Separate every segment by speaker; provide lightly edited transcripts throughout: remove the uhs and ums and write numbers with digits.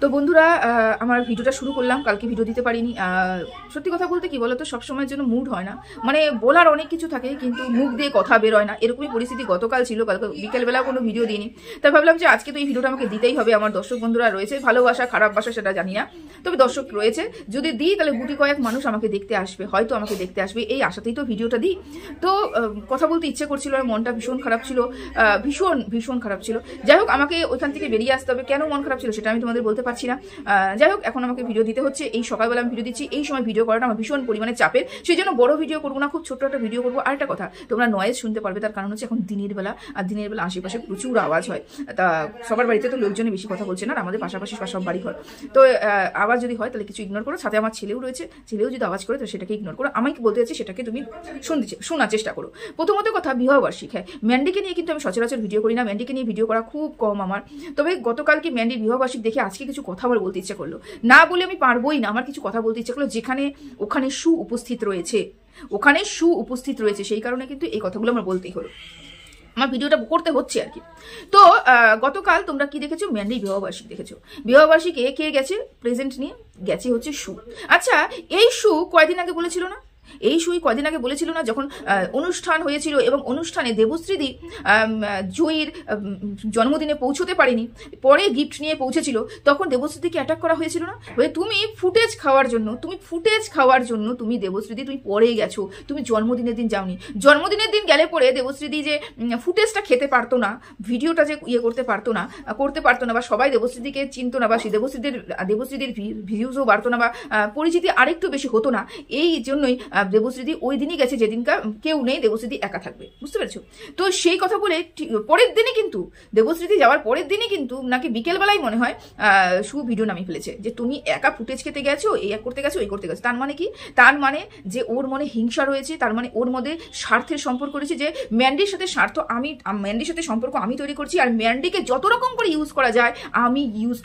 Speaker 1: তো বন্ধুরা আমার ভিডিওটা শুরু করলাম, কালকে ভিডিও দিতে পারিনি। সত্যি কথা বলতে কি বলতো, সবসময়ের জন্য মুড হয় না, মানে বলার অনেক কিছু থাকে কিন্তু মুখ দিয়ে কথা বেরোয় না, এরকমই পরিস্থিতি গতকাল ছিল। কালকে বিকেলবেলা কোনো ভিডিও দিইনি, তাই ভাবলাম যে আজকে তো এই ভিডিওটা আমাকে দিতেই হবে। আমার দর্শক বন্ধুরা রয়েছে, ভালোবাসা খারাপ বাসা সেটা জানি না, তবে দর্শক রয়েছে, যদি দিই তাহলে গুটি কয়েক মানুষ আমাকে দেখতে আসবে, হয়তো আমাকে দেখতে আসবে, এই আশাতেই তো ভিডিওটা দিই। তো কথা বলতে ইচ্ছে করছিল, মনটা ভীষণ খারাপ ছিল, ভীষণ ভীষণ খারাপ ছিল। যাই হোক, আমাকে ওইখান থেকে বেরিয়ে আসতে হবে। কেন মন খারাপ ছিল সেটা আমি তোমাদের বলতে পারছি না। যাই হোক, এখন আমাকে ভিডিও দিতে হচ্ছে। এই সকালবেলা আমি ভিডিও দিচ্ছি, এই সময় ভিডিও করাটা আমার ভীষণ পরিমাণে চাপের, সেই জন্য বড় ভিডিও করবো না, খুব ছোট্ট একটা ভিডিও করবো। আর একটা কথা, তোমরা নয়েজ শুনতে পারবে, তার কারণ হচ্ছে এখন দিনের বেলা, আর দিনের বেলা আশেপাশে প্রচুর আওয়াজ হয়। তা সবার বাড়িতে তো লোকজনই বেশি কথা বলছে না, আমাদের পাশাপাশি সব বাড়ি ঘর, তো আওয়াজ যদি হয় তাহলে কিছু ইগনোর করো। সাথে আমার ছেলেও রয়েছে, ছেলেও যদি আওয়াজ করে তো সেটাকে ইগনোর করো। আমাকে বলতে যাচ্ছি সেটাকে তুমি শোনার চেষ্টা করো। প্রথমত কথা, বিবাহবার্ষিক। হ্যাঁ, ম্যান্ডিকে নিয়ে কিন্তু আমি সচরাচর ভিডিও করি না, ম্যান্ডিকে নিয়ে ভিডিও করা খুব কম আমার। তবে গতকালকে ম্যান্ডির বিবাহবার্ষিক দেখে আজকে কিছু কথা আমার বলতে ইচ্ছে করলো, না বলে আমি পারবোই না, আমার কিছু কথা বলতে ইচ্ছে করলো, যেখানে ওখানে সু উপস্থিত রয়েছে, ওখানে সু উপস্থিত রয়েছে, সেই কারণে কিন্তু এই কথাগুলো আমার বলতেই হলো, আমার ভিডিওটা করতে হচ্ছে আর কি। তো গতকাল তোমরা কি দেখেছো? ম্যান্ডির বিবাহবার্ষিক দেখেছো। বিবাহবার্ষিকে কে গেছে প্রেজেন্ট নিয়ে? গেছে হচ্ছে সু। আচ্ছা, এই সু কয়দিন আগে বলেছিল না, এই সুই কদিন আগে বলেছিল না, যখন অনুষ্ঠান হয়েছিল এবং অনুষ্ঠানে দেবশ্রীদি জয়ীর জন্মদিনে পৌঁছতে পারেনি, পরে গিফট নিয়ে পৌঁছেছিল, তখন দেবশ্রীদিকে অ্যাটাক করা হয়েছিল না? তুমি ফুটেজ খাওয়ার জন্য তুমি দেবশ্রীদি তুমি পরে গেছো, তুমি জন্মদিনের দিন যাওনি। জন্মদিনের দিন গেলে পরে দেবশ্রীদি যে ফুটেজটা খেতে পারতো না, ভিডিওটা যে করতে পারতো না, বা সবাই দেবশ্রীদিকে চিনতো না, বা দেবশ্রীদির ভিউজও বাড়তো না, বা পরিচিতি আরেকটু বেশি হতো না। এই জন্যই দেবশ্রীদি ওই দিনই গেছে যেদিনকার কেউ নেই, দেবশ্রীদি একা থাকবে, বুঝতে পেরেছো? তো সেই কথা বলে পরের দিনই কিন্তু, দেবশ্রীদি যাওয়ার পরের দিনই কিন্তু নাকি বিকেলবেলায় মনে হয় সু ভিডিও নামিয়ে ফেলেছে যে তুমি একা ফুটেজ খেতে গেছো, এই এক করতে গেছো, ওই করতে গেছো। তার মানে কি? তার মানে যে ওর মনে হিংসা রয়েছে, তার মানে ওর মধ্যে স্বার্থের সম্পর্ক রয়েছে, যে ম্যান্ডির সাথে ম্যান্ডির সাথে সম্পর্ক আমি তৈরি করছি, আর ম্যান্ডিকে যত রকম করে ইউজ করা যায় আমি ইউজ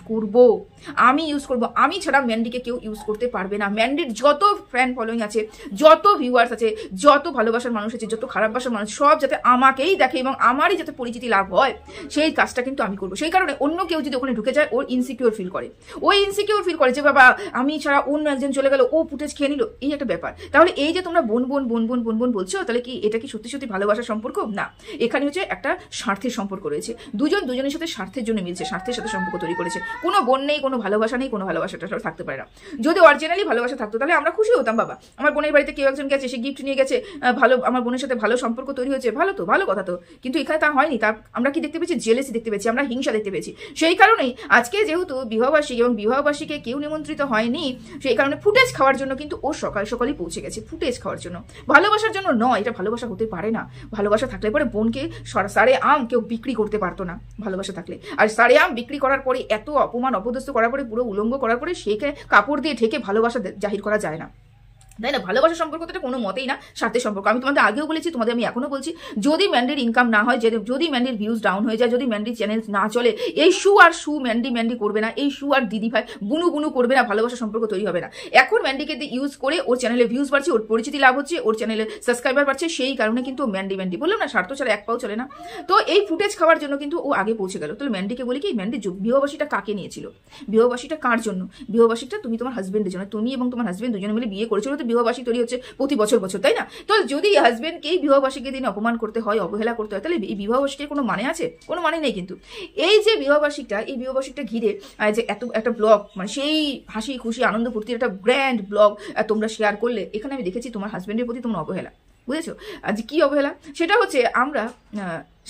Speaker 1: করব, আমি ছাড়া ম্যান্ডিকে কেউ ইউজ করতে পারবে না। ম্যান্ডির যত ফ্যান ফলোয়িং আছে, যত ভিউয়ার্স আছে, যত ভালোবাসার মানুষ আছে, যত খারাপ বাসার মানুষ, সব যাতে আমাকেই দেখে এবং আমারই যাতে পরিচিতি লাভ হয়, সেই কাজটা কিন্তু আমি করবো। সেই কারণে অন্য কেউ যদি ওখানে ঢুকে যায়, ওর ইনসিকিউর ফিল করে, যে বাবা আমি ছাড়া অন্য একজন চলে গেল, ও ফুটেজ খেয়ে নিল, এই একটা ব্যাপার। তাহলে এই যে তোমরা বোন বলছো, তাহলে কি এটা কি সত্যি সত্যি ভালোবাসার সম্পর্ক? না, এখানে হচ্ছে একটা স্বার্থের সম্পর্ক রয়েছে, দুজনের সাথে স্বার্থের জন্য মিলছে, স্বার্থের সাথে সম্পর্ক তৈরি করেছে। কোনো বোন নেই, কোনো ভালোবাসা নেই, কোনো ভালোবাসাটা থাকতে পারে না। যদি অরিজিনালি ভালোবাসা থাকতো তাহলে আমরা খুশি হতাম, বাবা আমার বোনের বাড়িতে কেউ একজন গেছে, সে গিফট নিয়ে গেছে, আমার বোনের সাথে ভালো সম্পর্ক তৈরি হয়েছে, ভালো কথা তো। কিন্তু এখানে তা হয়নি, তা আমরা কি দেখতে পেয়েছি? জেলেসি দেখতে পেয়েছি, আমরা হিংসা দেখতে পেয়েছি। সেই কারণেই আজকে যেহেতু বিবাহবার্ষিকী এবং বিবাহবার্ষিকীকে কেউ নিমন্ত্রিত হয়নি, সেই কারণে ফুটেজ খাওয়ার জন্য কিন্তু ও সকালই পৌঁছে গেছে, ফুটেজ খাওয়ার জন্য, ভালোবাসার জন্য নয়। এটা ভালোবাসা হতে পারে না। ভালোবাসা থাকলে পরে বোনকে সারে আম কেউ বিক্রি করতে পারতো না, ভালোবাসা থাকলে। আর সারে আম বিক্রি করার পরে, এত অপমান অপদস্থ করার পরে, পুরো উলঙ্গ করার পরে, সেকে কাপড় দিয়ে ঢেকে ভালোবাসা জাহির করা যায় না, তাই না? ভালোবাসার সম্পর্ক তো কোনো মতেই না স্বার্থের সম্পর্ক। আমি তোমাদের আগেও বলেছি, তোমাদের আমি এখনো বলছি, যদি ম্যান্ডির ইনকাম না হয়, যদি ম্যান্ডির ভিউজ ডাউন হয়ে যায়, যদি ম্যান্ডির চ্যানেল না চলে, এই সু ম্যান্ডি করবে না, এই সু আর দিদি ভাই বুনু করবে না, ভালোবাসার সম্পর্ক তৈরি হবে না। এখন ম্যান্ডিকে ইউজ করে ওর চ্যানেলে ভিউজ বাড়ছে, ওর পরিচিতি লাভ হচ্ছে, ওর চ্যানেলে সাবস্ক্রাইবার বাড়ছে, সেই কারণে কিন্তু ম্যান্ডি বললাম না, স্বার্থ ছাড়া এক পাও চলে না। তো এই ফুটেজ খাওয়ার জন্য কিন্তু ও আগে পৌঁছে গেল। তাহলে ম্যান্ডিকে বলি কি, ম্যান্ডি বিবাহবার্ষিকীটা কাকে নিয়েছিল? বিবাহবার্ষিকীটা কার জন্য? বিবাহবার্ষিকীটা তুমি তোমার হাজবেন্ডের জন্য, তুমি এবং তোমার হাজবেন্ড দুজনে মিলে বিয়ে করেছিল, তো বিবাহবার্ষিকী তৈরি হচ্ছে প্রতি বছর, তাই না? তো যদি হাজবেন্ডকেই বিবাহবার্ষিকীর দিনে অপমান করতে হয়, অবহেলা করতে হয়, তাহলে এই বিবাহবার্ষিকীর কোনো মানে আছে? কোনো মানে নেই। কিন্তু এই যে বিবাহবার্ষিকীটা ঘিরে যে এত একটা ব্লগ, মানে সেই হাসি খুশি আনন্দ ফুর্তির একটা গ্র্যান্ড ব্লগ তোমরা শেয়ার করলে, এখানে আমি দেখেছি তোমার হাজবেন্ডের প্রতি তোমার অবহেলা, বুঝেছো? আজ কি অবহেলা? সেটা হচ্ছে, আমরা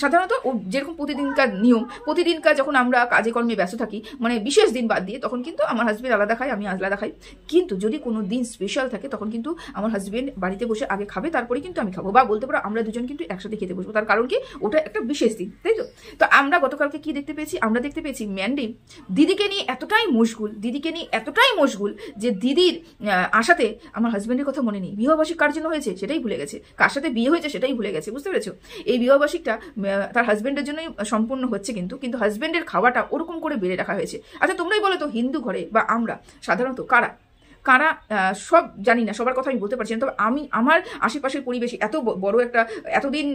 Speaker 1: সাধারণত যেরকম প্রতিদিনকার নিয়ম, প্রতিদিনকার যখন আমরা কাজে কর্মে ব্যস্ত থাকি, মানে বিশেষ দিন বাদ দিয়ে, তখন কিন্তু আমার হাজবেন্ড আলাদা খায়, আমি আলাদা খাই। কিন্তু যদি কোনো দিন স্পেশাল থাকে, তখন কিন্তু আমার হাজবেন্ড বাড়িতে বসে আগে খাবে, তারপরে কিন্তু আমি খাবো, বা বলতে পারো আমরা দুজন কিন্তু একসাথে খেতে বসবো। তার কারণ কি? ওটা একটা বিশেষ দিন, তাই তো? তো আমরা গতকালকে কি দেখতে পেয়েছি? আমরা দেখতে পেয়েছি ম্যান্ডি দিদিকে নিয়ে এতটাই মশগুল যে দিদির আশাতে আমার হাজবেন্ডের কথা মনে নেই। বিবাহবার্ষিক কার জন্য হয়েছে সেটাই ভুলে গেছে, কার সাথে বিয়ে হয়েছে সেটাই ভুলে গেছে, বুঝতে পেরেছো? এই বিবাহবার্ষিকটা তার হাজবেন্ডের জন্যই সম্পূর্ণ হচ্ছে, কিন্তু হাজবেন্ডের খাওয়াটা ওরকম করে বেড়ে রাখা হয়েছে। আচ্ছা তোমরাই বলো তো, হিন্দু ঘরে বা আমরা সাধারণত কারা সব জানি না, সবার কথা আমি বলতে পারছি না, তবে আমি আমার আশেপাশের পরিবেশে এত বড় একটা এতদিন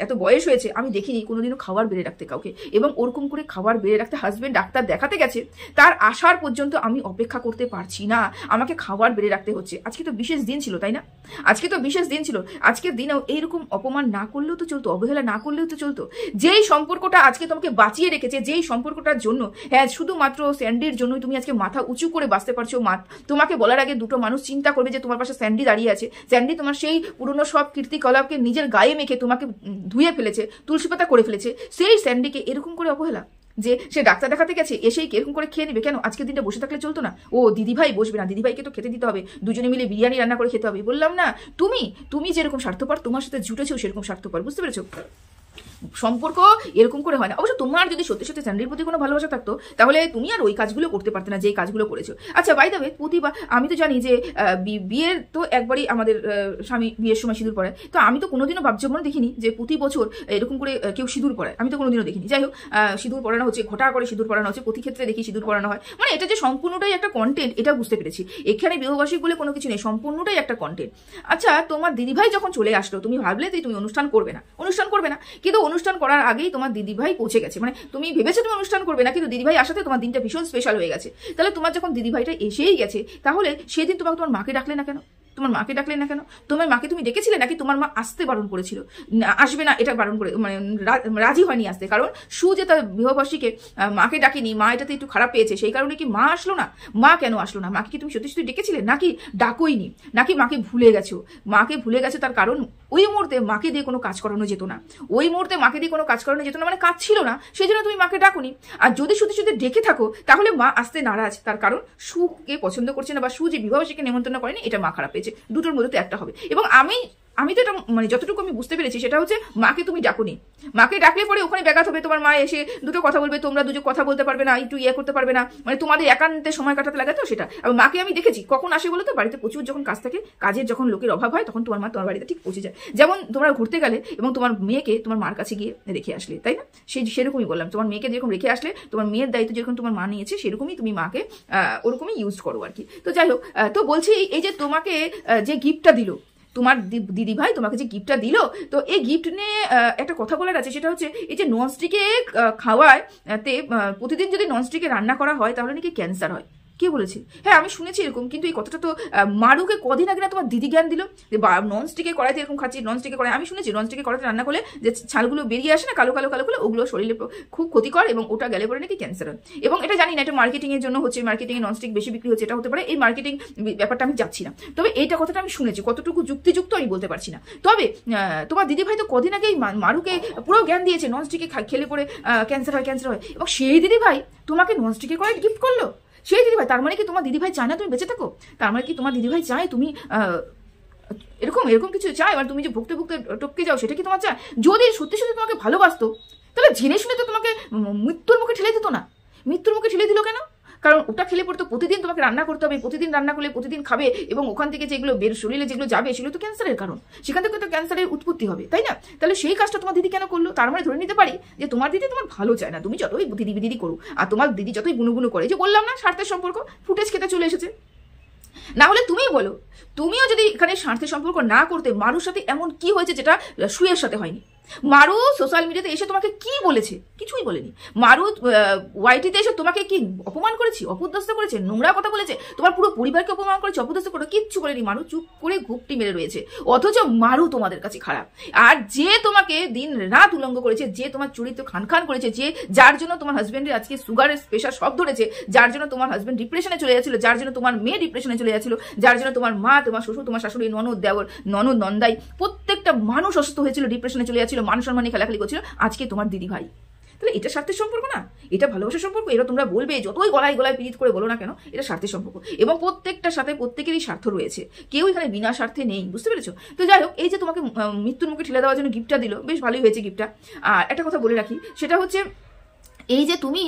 Speaker 1: এত বয়স হয়েছে আমি দেখিনি কোনোদিনও খাবার বেড়ে রাখতে কাউকে। এবং ওরকম করে খাবার বেড়ে রাখতে হাজবেন্ড ডাক্তার দেখাতে গেছে, তার আসার পর্যন্ত আমি অপেক্ষা করতে পারছি না, আমাকে খাবার বেড়ে রাখতে হচ্ছে। আজকে তো বিশেষ দিন ছিল, তাই না? আজকে তো বিশেষ দিন ছিল, আজকের দিনেও এইরকম অপমান না করলেও তো চলতো, অবহেলা না করলেও তো চলতো। যেই সম্পর্কটা আজকে তোমাকে বাঁচিয়ে রেখেছে, যেই সম্পর্কটার জন্য, হ্যাঁ শুধুমাত্র স্যান্ডির জন্যই তুমি আজকে মাথা উঁচু করে বাঁচতে পারছো। তোমাকে বলার আগে দুটো মানুষ চিন্তা করবে যে তোমার পাশে স্যান্ডি দাঁড়িয়ে আছে, স্যান্ডি তোমার সেই পুরনো সব কীর্তিকলাপকে নিজের গায়ে মেখে তোমাকে ধুয়ে ফেলেছে, তুলসী পাতা করে ফেলেছে। সেই স্যান্ডিকে এরকম করে অবহেলা, যে সে ডাক্তার দেখাতে গেছে এসেই এরকম করে খেয়ে নেবে। কেন আজকের দিনটা বসে থাকলে চলতো না? ও দিদিভাই বসবে না, দিদিভাইকে তো খেতে দিতে হবে, দুজনে মিলে বিরিয়ানি রান্না করে খেতে হবে। বললাম না, তুমি যেরকম স্বার্থপর, তোমার সাথে জুটেছেও সেরকম স্বার্থপর, বুঝতে পেরেছো? সম্পর্ক এরকম করে হয় না। অবশ্য তোমার যদি সত্যি সত্যি স্যান্ডির প্রতি কোনো ভালোবাসা থাকতো তাহলে তুমি আর ওই কাজগুলো করতে পারতে না যেই কাজগুলো করেছো। আচ্ছা বাই দ্য ওয়ে, প্রতিবার আমি তো জানি যে বিয়ের তো একবারই আমাদের স্বামী বিয়ের সময় সিঁদুর পরায়, তো আমি তো কোনোদিনও ভাবজমন দেখিনি যে প্রতি বছর এরকম করে কেউ সিঁদুর পরায়, আমি তো কোনোদিনও দেখিনি। যাই হোক, সিঁদুর পরানো হচ্ছে, ঘটা করে সিঁদুর পরানো হচ্ছে, প্রতি ক্ষেত্রে দেখি সিঁদুর পরানো হয়, মানে এটা যে সম্পূর্ণটাই একটা কন্টেন্ট এটা বুঝতে পেরেছি। এখানে বিবাহবার্ষিক বলে কোনো কিছু নেই, সম্পূর্ণটাই একটা কন্টেন্ট। আচ্ছা তোমার দিদিভাই যখন চলে আসলো তুমি ভাবলে তুমি অনুষ্ঠান করবে না, কিন্তু অনুষ্ঠান করার আগেই তোমার দিদিভাই পৌঁছে গেছে, মানে তুমি ভেবেছো তুমি অনুষ্ঠান করবে না, কিন্তু দিদিভাই আসাতে তোমার দিনটা ভীষণ স্পেশাল হয়ে গেছে। তাহলে তোমার যখন দিদিভাইটা এসেই গেছে, তাহলে সেদিন তোমার মাকে ডাকলে না কেন? তোমার মাকে তুমি ডেকেছিলে নাকি তোমার মা আসতে বারণ করেছিল? আসবে না এটা বারণ করে, মানে রাজি হয়নি আসতে, কারণ সু যে তার বিবাহবার্ষিকে মাকে ডাকেনি, মা এটাতে একটু খারাপ পেয়েছে, সেই কারণে কি মা আসলো না? মা কেন আসলো না? মাকে কি তুমি সত্যি সত্যি ডেকেছিলে, নাকি ডাকোইনি, নাকি মাকে ভুলে গেছো? মাকে ভুলে গেছো তার কারণ ওই মুহূর্তে মাকে দিয়ে কোনো কাজ করানো যেত না, মানে কাজ ছিল না, সেই জন্য তুমি মাকে ডাকুনি। আর যদি সত্যি ডেকে থাকো তাহলে মা আসতে নারাজ, তার কারণ সুকে পছন্দ করছে না, বা সু যে বিবাহবার্ষিকীকে নেমন্তন্ন করেনি এটা মা খারাপ পেয়েছে, দুটোর মধ্যে তো একটা হবে। এবং আমি তো এটা মানে যতটুকু আমি বুঝতে পেরেছি সেটা হচ্ছে মাকে তুমি ডাকুনি, মাকে ডাকলে পরে ওখানে ব্যাঘাত হবে, তোমার মা এসে দুটো কথা বলবে, তোমরা দুটো কথা বলতে পারবে না, একটু করতে পারবে না, মানে তোমাদের একান্তে সময় কাটাতে লাগে। তো সেটা আর মাকে আমি দেখেছি কখন আসে বলো তো, বাড়িতে প্রচুর যখন কাজ থাকে, কাজের যখন লোকের অভাব হয় তখন তোমার মা তোমার বাড়িতে ঠিক পৌঁছে যায়। যেমন তোমরা ঘুরতে গেলে এবং তোমার মেয়েকে তোমার মার কাছে গিয়ে রেখে আসলে, তাই না? সেরকমই বললাম, তোমার মেয়েকে যেরকম রেখে আসলে, তোমার মেয়ের দায়িত্ব যেরকম তোমার মা নিয়েছে সেরকমই তুমি মাকে ওরকমই ইউজ করো আর কি। তো যাই হোক, তো বলছি এই যে তোমাকে যে গিফটটা দিল তোমার দিদিভাই, তোমাকে যে গিফটটা দিল, তো এই গিফট নিয়ে একটা কথা বলার আছে, সেটা হচ্ছে এই যে ননস্টিকে খাওয়ায় প্রতিদিন যদি ননস্টিকে রান্না করা হয় তাহলে নাকি ক্যান্সার হয়। কে বলেছে? হ্যাঁ আমি শুনেছি এরকম, কিন্তু এই কথাটা তো মারুকে কদিন আগে না তোমার দিদি জ্ঞান দিল যে ননস্টিকে কড়াইতে এরকম খাচ্ছি, ননস্টিকে কড়াই। আমি শুনেছি ননস্টিকে কড়াইতে রান্না করলে যে ছালগুলো বেরিয়ে আসে না কালো কালো ওগুলো শরীরে খুব ক্ষতিকর, এবং ওটা গেলে পরে নাকি ক্যান্সার হয়। এবং এটা জানি না এটা মার্কেটিং এর জন্য হচ্ছে, মার্কেটিংয়ে ননস্টিক বেশি বিক্রি হচ্ছে, এটা হতে পারে। এই মার্কেটিং ব্যাপারটা আমি যাচ্ছি না, তবে এইটা কথাটা আমি শুনেছি, কতটুকু যুক্তিযুক্ত আমি বলতে পারছি না। তবে তোমার দিদিভাই তো কদিন আগেই মারুকে পুরো জ্ঞান দিয়েছে ননস্টিকে খেলে পরে ক্যান্সার হয়, এবং সেই দিদিভাই তোমাকে ননস্টিকে কড়াই গিফট করলো। সেই দিদিভাই, তার মানে কি তোমার দিদিভাই চায় না তুমি বেঁচে থাকো? তার মানে কি তোমার দিদিভাই চায় তুমি এরকম কিছু চায়, আর তুমি যে ভুগতে টপকে যাও সেটা কি তোমার চায়? যদি সত্যি তোমাকে ভালোবাসতো তাহলে জেনে শুনে তো তোমাকে মৃত্যুর মুখে ঠেলে দিত না। মৃত্যুর মুখে ঠেলে দিল কেন? কারণ ওটা খেলে পড়তো প্রতিদিন তোমাকে রান্না করতে হবে, প্রতিদিন রান্না করলে প্রতিদিন খাবে, এবং ওখান থেকে যেগুলো শরীরে যেগুলো যাবে সেগুলো তো ক্যান্সারের কারণ, সেখান থেকে তো ক্যান্সারের উৎপত্তি হবে, তাই না? তাহলে সেই কাজটা তোমার দিদি কেন করলো? তার মানে ধরে নিতে পারি যে তোমার দিদি তোমার ভালো চায় না, তুমি যতই দিদি করো, আর তোমার দিদি যতই বুনুবুনু করে, যে বললাম না স্বার্থের সম্পর্ক ফুটেজ খেতে চলে এসেছে। না হলে তুমিই বলো, তুমিও যদি এখানে স্বার্থের সম্পর্ক না করতে, মারুর সাথে এমন কি হয়েছে যেটা সুয়ের সাথে হয়নি? মারু সোশ্যাল মিডিয়াতে এসে তোমাকে কি বলেছে? কিছুই বলেনি। মারু ওয়াইটিতে এসে তোমাকে কি অপমান করেছি, অপদস্থ করেছে, নোংরা কথা বলেছে, তোমার পুরো পরিবারকে অপমান করেছে, অপদস্থ করে কিচ্ছু বলেনি। মারু চুপ করে ঘুপটি মেরে রয়েছে, অথচ মারু তোমাদের কাছে খারাপ। আর যে তোমাকে দিন রাত উলঙ্গ করেছে, যে তোমার চরিত্র খান করেছে, যার জন্য তোমার হাজবেন্ডের আজকে সুগারের প্রেশার সব ধরেছে, যার জন্য তোমার হাজবেন্ড ডিপ্রেশনে চলে যাচ্ছিল, যার জন্য তোমার মেয়ে ডিপ্রেশনে চলে যাচ্ছিল, যার জন্য তোমার মা, তোমার শ্বশুর, তোমার শাশুড়ি, ননদ, দেওর, ননদ, নন্দাই প্রত্যেকটা মানুষ অসুস্থ হয়েছিল, ডিপ্রেশনে চলে যাচ্ছিল, মান সম্মানে খেলাখালি করছিল, আজকে তোমার দিদি ভাই। তাহলে এটা স্বার্থের সম্পর্ক না, এটা ভালোবাসার সম্পর্ক। এটা তোমরা বলবে যতই গলায় পীড়িত করে বলো না কেন, এটা স্বার্থের সম্পর্ক, এবং প্রত্যেকটার সাথে প্রত্যেকেরই স্বার্থ রয়েছে, কেউ এখানে বিনা স্বার্থে নেই, বুঝতে পেরেছো? তো যাই হোক, এই যে তোমাকে মৃত্যুর মুখে ঠেলে দেওয়ার জন্য গিফটটা দিল, বেশ ভালোই হয়েছে গিফটটা। আর একটা কথা বলে রাখি, সেটা হচ্ছে এই যে তুমি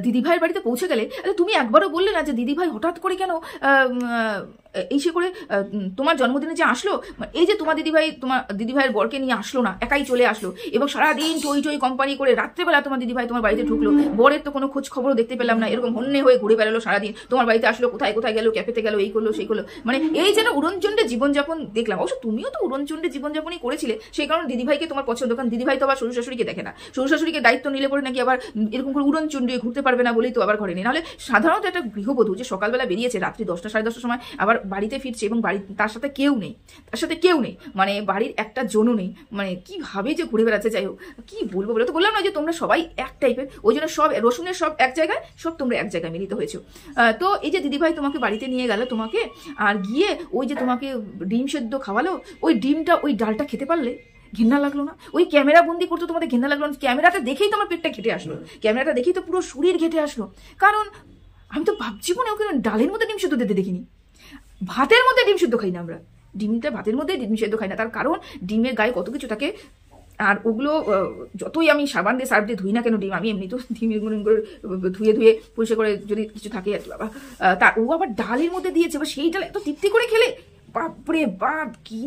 Speaker 1: দিদিভাইয়ের বাড়িতে পৌঁছে গেলে, তুমি একবারও বললে না যে দিদিভাই হঠাৎ করে কেন এইসে করে তোমার জন্মদিনে যে আসলো, এই যে তোমার দিদিভাইয়ের বরকে নিয়ে আসলো না, একাই চলে আসলো এবং সারাদিন টই টই কোম্পানি করে রাত্রেবেলা তোমার দিদিভাই তোমার বাড়িতে ঢুকলো, বরের তো কোনো খোঁজ খবরও দেখতে পেলাম না, এরকম হন্যে হয়ে ঘুরে বেড়ালো সারাদিন, তোমার বাড়িতে আসলো, কোথায় কোথায় গেলো, ক্যাফেতে গেলো, এই করলো সেই করলো, মানে এই যেন উড়নচণ্ডে জীবনযাপন দেখলাম। অবশ্য তুমিও তো উড়নচণ্ডে জীবনযাপনই করেছিলে, সেই কারণে দিদিভাইকে তোমার পছন্দ, কারণ দিদিভাই তো আবার শ্বশুর শাশুড়িকে দেখে না, শ্বশুর শাশুড়িকে দায়িত্ব নিলে পরে নাকি আবার এরকম করে উড়নচণ্ডী ঘুরতে পারবে না বলেই তো আবার ঘরে নেই। নাহলে সাধারণত একটা গৃহবধূ যে সকালবেলা বেরিয়েছে রাত্রি 10টা সাড়ে 10টার সময় আবার বাড়িতে ফিরছে এবং তার সাথে কেউ নেই, মানে বাড়ির একটা জনও নেই, মানে কিভাবে যে ঘুরে বেড়াচ্ছে। যাই হোক, কি বলবো বলো তো, বললাম না যে তোমরা সবাই এক টাইপের, ওই জন্য সব রসুনের সব এক জায়গায়, সব তোমরা এক জায়গায় মিলিত হয়েছো। তো এই যে দিদিভাই তোমাকে বাড়িতে নিয়ে গেল তোমাকে, আর গিয়ে ওই যে তোমাকে ডিম সেদ্ধ খাওয়ালো, ওই ডিমটা ওই ডালটা খেতে পারলে ঘেন্না লাগলো না? ওই ক্যামেরা বন্দি করতে তোমাদের ঘেন্না লাগলো না? ক্যামেরাটা দেখেই তোমার পেটটা ঘেটে আসলো, ক্যামেরাটা দেখেই তো পুরো শরীর ঘেটে আসলো। কারণ আমি তো ভাবছি মনে ওকে ডালের মধ্যে ডিম সেদ্ধ দিতে দেখিনি, ভাতের মধ্যে ডিম সেদ্ধ খাই না আমরা, ভাতের মধ্যে ডিম সেদ্ধ খাই না, তার কারণ ডিমের গায়ে কত কিছু থাকে, আর ওগুলো যতই আমি সাবান দিয়ে সার্ফ দিয়ে ধুই না কেন ডিম, আমি এমনি তো ডিমের করে ধুয়ে পরিষ্কার করে যদি কিছু থাকে আর কি, বাবা তার ও আবার ডালের মধ্যে দিয়েছে, এবার সেই ডাল এত তৃপ্তি করে খেলে, বাপরে বাপ কি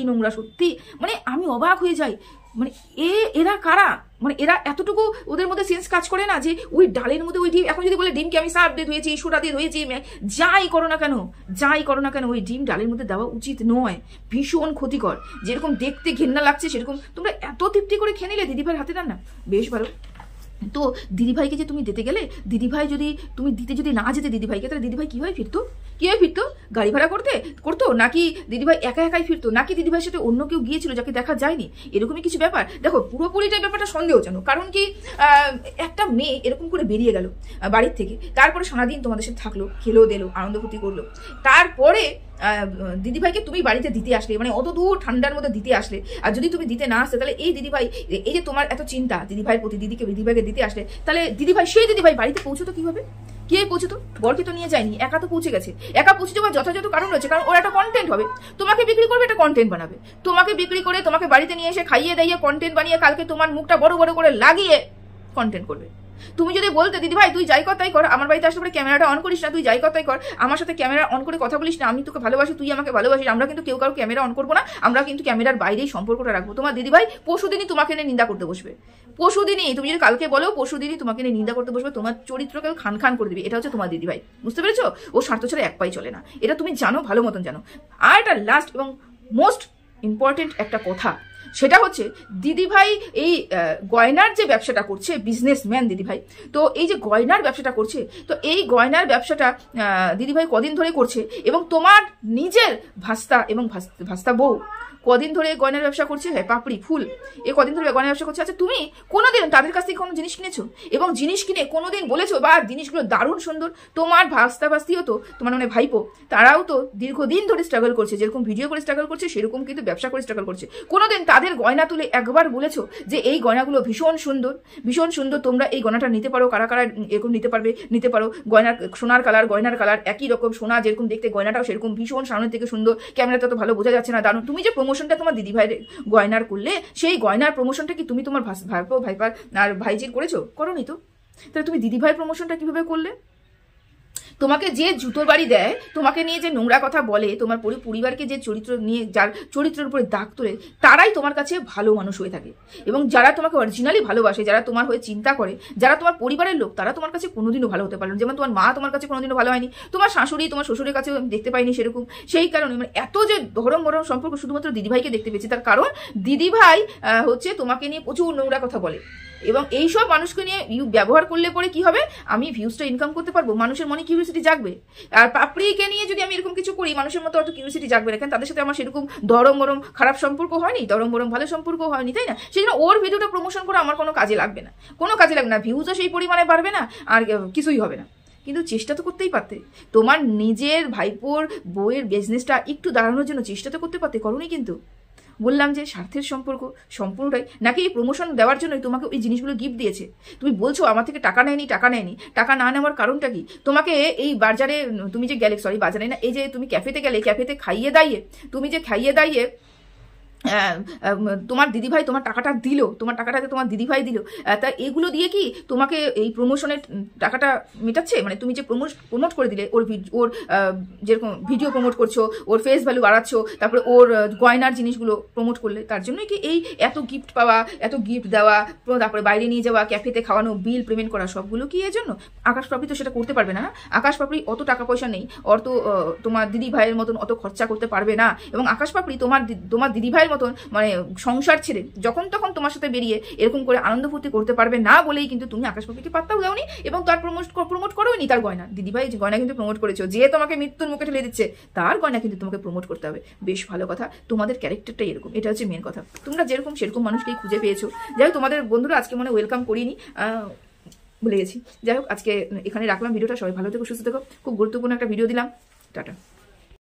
Speaker 1: নোংরা সত্যি, মানে আমি অবাক হয়ে যাই। মানে এরা কারা, মানে এরা এতটুকু ওদের মধ্যে সেন্স কাজ করে না যে ওই ডালের মধ্যে ওই ডিম, এখন যদি বলে ডিমকে আমি সার্ফ দিয়ে ধুয়েছি, সোডা দিয়ে ধুয়েছি, যাই করো না কেন ওই ডিম ডালের মধ্যে দেওয়া উচিত নয়, ভীষণ ক্ষতিকর। যেরকম দেখতে ঘেন্না লাগছে সেরকম তোমরা এত তৃপ্তি করে খেয়ে নিলে দিদিভাইয়ের হাতে রান্না, বেশ ভালো। তো দিদিভাইকে যে তুমি দিতে গেলে, দিদিভাই যদি তুমি দিতে যদি না যেতে দিদিভাইকে, তাহলে দিদিভাই কিভাবে ফিরতো? গাড়ি ভাড়া করতো নাকি দিদিভাই একাই ফিরতো, নাকি দিদিভাইয়ের সাথে অন্য কেউ গিয়েছিল যাকে দেখা যায়নি? এরকমই কিছু ব্যাপার। দেখো পুরোপুরিটাই ব্যাপারটা সন্দেহজনক, কারণ কি একটা মেয়ে এরকম করে বেরিয়ে গেল বাড়ির থেকে, তারপরে সারাদিন তোমাদের সাথে থাকলো, খেলো দেলো, আনন্দ ফুর্তি করলো, তারপরে দিদিভাইকে তুমি বাড়িতে দিতে আসলে, মানে অত দূর ঠান্ডার মধ্যে দিতে আসলে, আর যদি তুমি দিতে না আসতে তাহলে এই দিদিভাই, এই যে তোমার এত চিন্তা দিদিভাইয়ের প্রতি, দিদিভাইকে দিতে আসলে, তাহলে সেই দিদিভাই বাড়িতে পৌঁছতো কিভাবে? কে পৌঁছতো? বরকে তো নিয়ে যায়নি, একা তো পৌঁছে গেছে। একা পৌঁছে যাওয়ার যথাযথ কারণ রয়েছে, কারণ ওর একটা কন্টেন্ট হবে, তোমাকে বিক্রি করবে, একটা কন্টেন্ট বানাবে, তোমাকে বিক্রি করে তোমাকে বাড়িতে নিয়ে এসে খাইয়ে দাইয়ে কন্টেন্ট বানিয়ে কালকে তোমার মুখটা বড় করে লাগিয়ে কন্টেন্ট করবে। তুমি যদি বলতে দিদিভাই তুই যাই কর তাই কর, আমার বাড়িতে আসলে পরে ক্যামেরাটা অন করিস না, তুই যাই কর তাই কর, আমার সাথে ক্যামেরা অন করে কথা বলিস না, আমি তোকে ভালোবাসি, তুই আমাকে ভালোবাসিস, আমরা কিন্তু কেউ কারো ক্যামেরা অন করবো না, আমরা কিন্তু ক্যামেরার বাইরেই সম্পর্কটা রাখবো। তোমার দিদিভাই পরশুদিনই তোমাকে নিয়ে নিন্দা করতে বসবে, পরশুদিনই, তুমি যদি কালকে বলো পরশুদিনই তোমাকে নিয়ে নিন্দা করতে বসবে, তোমার চরিত্রকে খান করে দিবে। এটা হচ্ছে তোমার দিদিভাই, বুঝতে পেরেছো? ও স্বার্থ ছাড়া এক পাই চলে না, এটা তুমি জানো, ভালো মতন জানো। আর একটা লাস্ট এবং মোস্ট ইম্পর্টেন্ট একটা কথা, সেটা হচ্ছে দিদিভাই এই গয়নার যে ব্যবসাটা করছে, বিজনেসম্যান দিদিভাই, তো এই যে গয়নার ব্যবসাটা করছে, তো এই গয়নার ব্যবসাটা দিদিভাই কদিন ধরে করছে, এবং তোমার নিজের ভাস্তা এবং ভাস্তা বউ কদিন ধরে গয়নার ব্যবসা করছে, হ্যাঁ পাপড়ি ফুল, কদিন ধরে গয়নার ব্যবসা করছে। আচ্ছা তুমি কোনোদিন তাদের কাছ থেকে কোনো জিনিস কিনেছো এবং জিনিস কিনে কোনোদিন বলেছো বা জিনিসগুলো দারুণ সুন্দর? তোমার ভাস্তিও তো, তোমার মানে ভাইপো, তারাও তো দীর্ঘদিন ধরে স্ট্রাগল করছে, যেরকম ভিডিও করে স্ট্রাগল করছে সেরকম কিন্তু ব্যবসা করে স্ট্রাগল করছে। কোনোদিন তাদের গয়না তুলে একবার বলেছো যে এই গয়নাগুলো ভীষণ সুন্দর, তোমরা এই গয়নাটা নিতে পারো, কারা এরকম নিতে পারো, গয়নার গয়নার কালার একই রকম, সোনা যেরকম দেখতে গয়নাটাও সেরকম ভীষণ সামনের থেকে সুন্দর, ক্যামেরাতে তো ভালো বোঝা যাচ্ছে না, দারুণ। তুমি যে প্রমোশনটা তোমার দিদিভাইয়ের গয়নার করলে, সেই গয়নার প্রমোশনটা কি তুমি তোমার ভাইপার আর ভাইজির করেছো? করোনি তো, তাহলে তুমি দিদিভাইয়ের প্রমোশনটা কিভাবে করলে? তোমাকে যে জুতোর বাড়ি দেয়, তোমাকে নিয়ে যে নোংরা কথা বলে, তোমার পরিবারকে যে চরিত্র নিয়ে, যার চরিত্রের উপরে দাগ তোলে, তারাই তোমার কাছে ভালো মানুষ হয়ে থাকে। এবং যারা তোমাকে অরিজিনালি ভালোবাসে, যারা তোমার হয়ে চিন্তা করে, যারা তোমার পরিবারের লোক, তারা তোমার কাছে কোনোদিনও ভালো হতে পারলো। যেমন তোমার মা তোমার কাছে কোনোদিনও ভালো হয়নি, তোমার শাশুড়ি তোমার শ্বশুরের কাছেও দেখতে পাইনি সেরকম। সেই কারণে মানে এত যে ধরম সম্পর্ক শুধুমাত্র দিদিভাইকে দেখতে পেয়েছি, তার কারণ দিদিভাই হচ্ছে তোমাকে নিয়ে প্রচুর নোংরা কথা বলে, এবং এইসব মানুষকে নিয়ে ব্যবহার করলে পরে কি হবে, আমি ভিউজটা ইনকাম করতে পারবো, মানুষের মনে কিউরিওসিটি জাগবে। আর পাপড়িকে নিয়ে যদি আমি এরকম কিছু করি, মানুষের মতো অত কিউরিওসিটি জাগবে না, কারণ তাদের সাথে আমার সেরকম দরম খারাপ সম্পর্ক হয়নি, দরম ভালো সম্পর্ক হয়নি, তাই না? সেই জন্য ওর ভিডিওটা প্রমোশন করে আমার কোনো কাজে লাগবে না, ভিউজও সেই পরিমাণে বাড়বে না, আর কিছুই হবে না। কিন্তু চেষ্টা তো করতেই পারতে, তোমার নিজের ভাইপোর বউয়ের বিজনেসটা একটু দাঁড়ানোর জন্য চেষ্টা তো করতে পারতে, করোনি। কিন্তু বললাম যে স্বার্থের সম্পূর্ণটাই, নাকি এই প্রমোশন দেওয়ার জন্যই তোমাকে ওই জিনিসগুলো গিফট দিয়েছে? তুমি বলছো আমার থেকে টাকা নেয়নি, টাকা না নেওয়ার কারণটা কি? তোমাকে এই বাজারে তুমি যে গেলে, বাজারে না, এই যে তুমি ক্যাফেতে গেলে, ক্যাফেতে খাইয়ে দাইয়ে তোমার দিদিভাই তোমার টাকাটা দিল, তোমার টাকাটাকে তোমার দিদিভাই দিল, তা এগুলো দিয়ে কি তোমাকে এই প্রমোশনের টাকাটা মেটাচ্ছে? মানে তুমি যে প্রমোট করে দিলে, ওর যেরকম ভিডিও প্রমোট করছো, ওর ফেস ভ্যালু বাড়াচ্ছো, তারপরে ওর গয়নার জিনিসগুলো প্রমোট করলে, তার জন্যই কি এই এত গিফট পাওয়া, এত গিফট দেওয়া, তারপরে বাইরে নিয়ে যাওয়া, ক্যাফেতে খাওয়ানো, বিল পেমেন্ট করা, সবগুলো কি এর জন্য? আকাশ পাপড়ি তো সেটা করতে পারবে না। আকাশ পাপড়ি অত টাকা পয়সা নেই, অত তোমার দিদি ভাইয়ের মতন অত খরচা করতে পারবে না। এবং আকাশ পাপড়ি তোমার দিদি ভাইয়ের মতন মানে সংসার ছেড়ে যখন তখন তোমার সাথে বেরিয়ে এরকম করে আনন্দ ফুর্তি করতে পারবে না বলেই কিন্তু তুমি আকাশ পাপড়িকে পাত্তাও দাওনি এবং তার প্রমোট করোনি। তার গয়না, দিদিভাই যে গয়না কিন্তু প্রমোট করেছো, যে তোমাকে মৃত্যুর মুখে ঠেলে দিচ্ছে, তার গয়না কিন্তু তোমাকে প্রমোট করতে হবে। বেশ ভালো কথা, তোমাদের ক্যারেক্টারটাই এরকম, এটা হচ্ছে মেন কথা। তোমরা যেরকম সেরকম মানুষকেই খুঁজে পেয়েছো। যাই হোক, তোমাদের বন্ধুরা আজকে মনে ওয়েলকাম করিনি, ভুলে গেছি। যাই হোক, আজকে এখানে রাখলাম ভিডিওটা। সবাই ভালো থেকো, সুস্থ থেকো। খুব গুরুত্বপূর্ণ একটা ভিডিও দিলাম। টাটা।